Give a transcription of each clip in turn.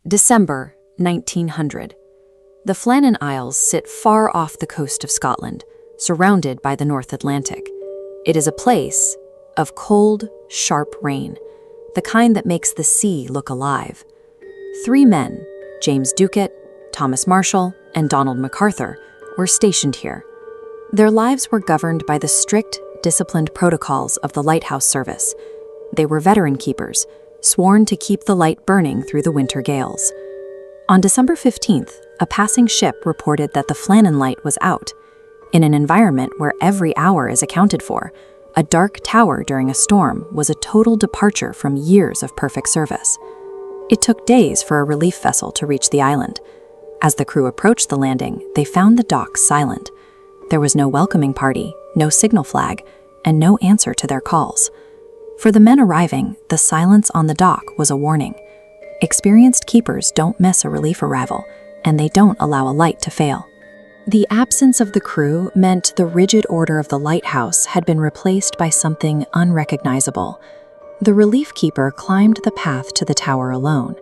December 1900. The Flannan Isles sit far off the coast of Scotland, surrounded by the North Atlantic. It is a place of cold, sharp rain, the kind that makes the sea look alive. 3 men, James Ducat, Thomas Marshall, and Donald MacArthur, were stationed here. Their lives were governed by the strict, disciplined protocols of the lighthouse service. They were veteran keepers, sworn to keep the light burning through the winter gales. On December 15th, a passing ship reported that the Flannan light was out. In an environment where every hour is accounted for, a dark tower during a storm was a total departure from years of perfect service. It took days for a relief vessel to reach the island. As the crew approached the landing, they found the docks silent. There was no welcoming party, no signal flag, and no answer to their calls. For the men arriving, the silence on the dock was a warning. Experienced keepers don't miss a relief arrival, and they don't allow a light to fail. The absence of the crew meant the rigid order of the lighthouse had been replaced by something unrecognizable. The relief keeper climbed the path to the tower alone.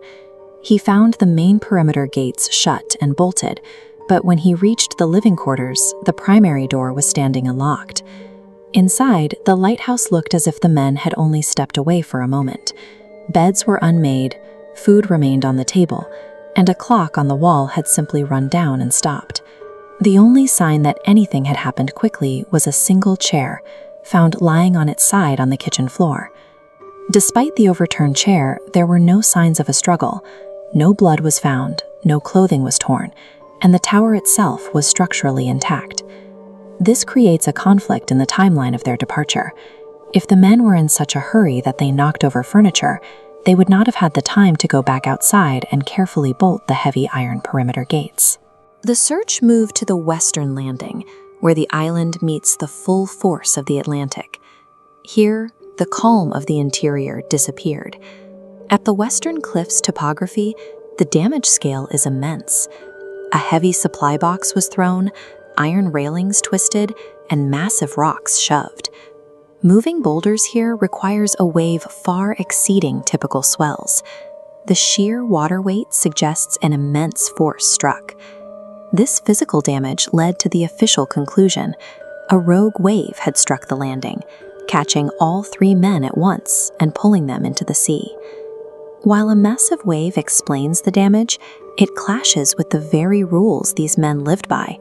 He found the main perimeter gates shut and bolted, but when he reached the living quarters, the primary door was standing unlocked. Inside, the lighthouse looked as if the men had only stepped away for a moment. Beds were unmade, food remained on the table, and a clock on the wall had simply run down and stopped. The only sign that anything had happened quickly was a single chair, found lying on its side on the kitchen floor. Despite the overturned chair, there were no signs of a struggle. No blood was found, no clothing was torn, and the tower itself was structurally intact. This creates a conflict in the timeline of their departure. If the men were in such a hurry that they knocked over furniture, they would not have had the time to go back outside and carefully bolt the heavy iron perimeter gates. The search moved to the western landing, where the island meets the full force of the Atlantic. Here, the calm of the interior disappeared. At the western cliff's topography, the damage scale is immense. A heavy supply box was thrown, iron railings twisted, and massive rocks shoved. Moving boulders here requires a wave far exceeding typical swells. The sheer water weight suggests an immense force struck. This physical damage led to the official conclusion. A rogue wave had struck the landing, catching all 3 men at once and pulling them into the sea. While a massive wave explains the damage, it clashes with the very rules these men lived by.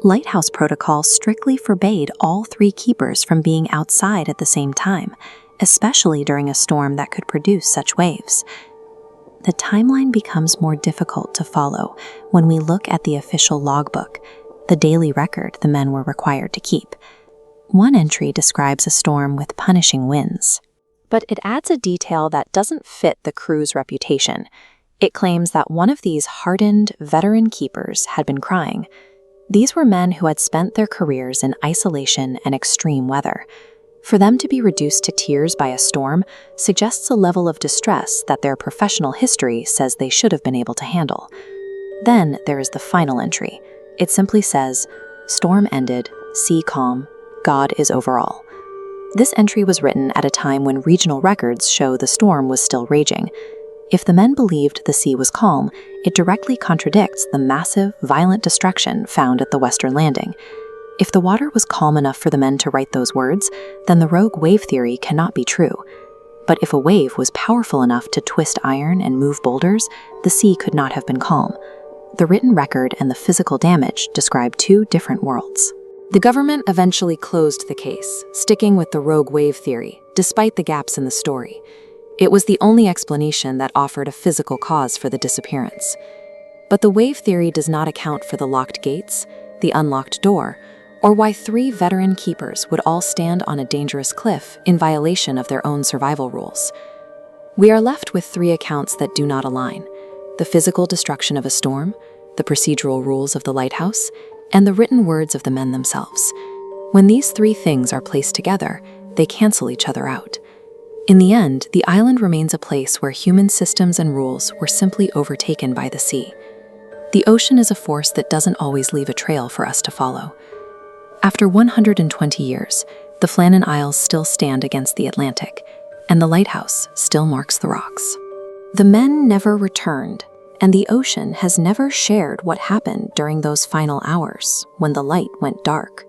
Lighthouse protocol strictly forbade all 3 keepers from being outside at the same time, especially during a storm that could produce such waves. The timeline becomes more difficult to follow when we look at the official logbook, the daily record the men were required to keep. One entry describes a storm with punishing winds, but it adds a detail that doesn't fit the crew's reputation. It claims that one of these hardened, veteran keepers had been crying. These were men who had spent their careers in isolation and extreme weather. For them to be reduced to tears by a storm suggests a level of distress that their professional history says they should have been able to handle. Then there is the final entry. It simply says, "Storm ended, sea calm, God is over all." This entry was written at a time when regional records show the storm was still raging. If the men believed the sea was calm, it directly contradicts the massive, violent destruction found at the western landing. If the water was calm enough for the men to write those words, then the rogue wave theory cannot be true. But if a wave was powerful enough to twist iron and move boulders, the sea could not have been calm. The written record and the physical damage describe 2 different worlds. The government eventually closed the case, sticking with the rogue wave theory, despite the gaps in the story. It was the only explanation that offered a physical cause for the disappearance. But the wave theory does not account for the locked gates, the unlocked door, or why 3 veteran keepers would all stand on a dangerous cliff in violation of their own survival rules. We are left with 3 accounts that do not align: the physical destruction of a storm, the procedural rules of the lighthouse, and the written words of the men themselves. When these 3 things are placed together, they cancel each other out. In the end, the island remains a place where human systems and rules were simply overtaken by the sea. The ocean is a force that doesn't always leave a trail for us to follow. After 120 years, the Flannan Isles still stand against the Atlantic, and the lighthouse still marks the rocks. The men never returned, And the ocean has never shared what happened during those final hours when the light went dark.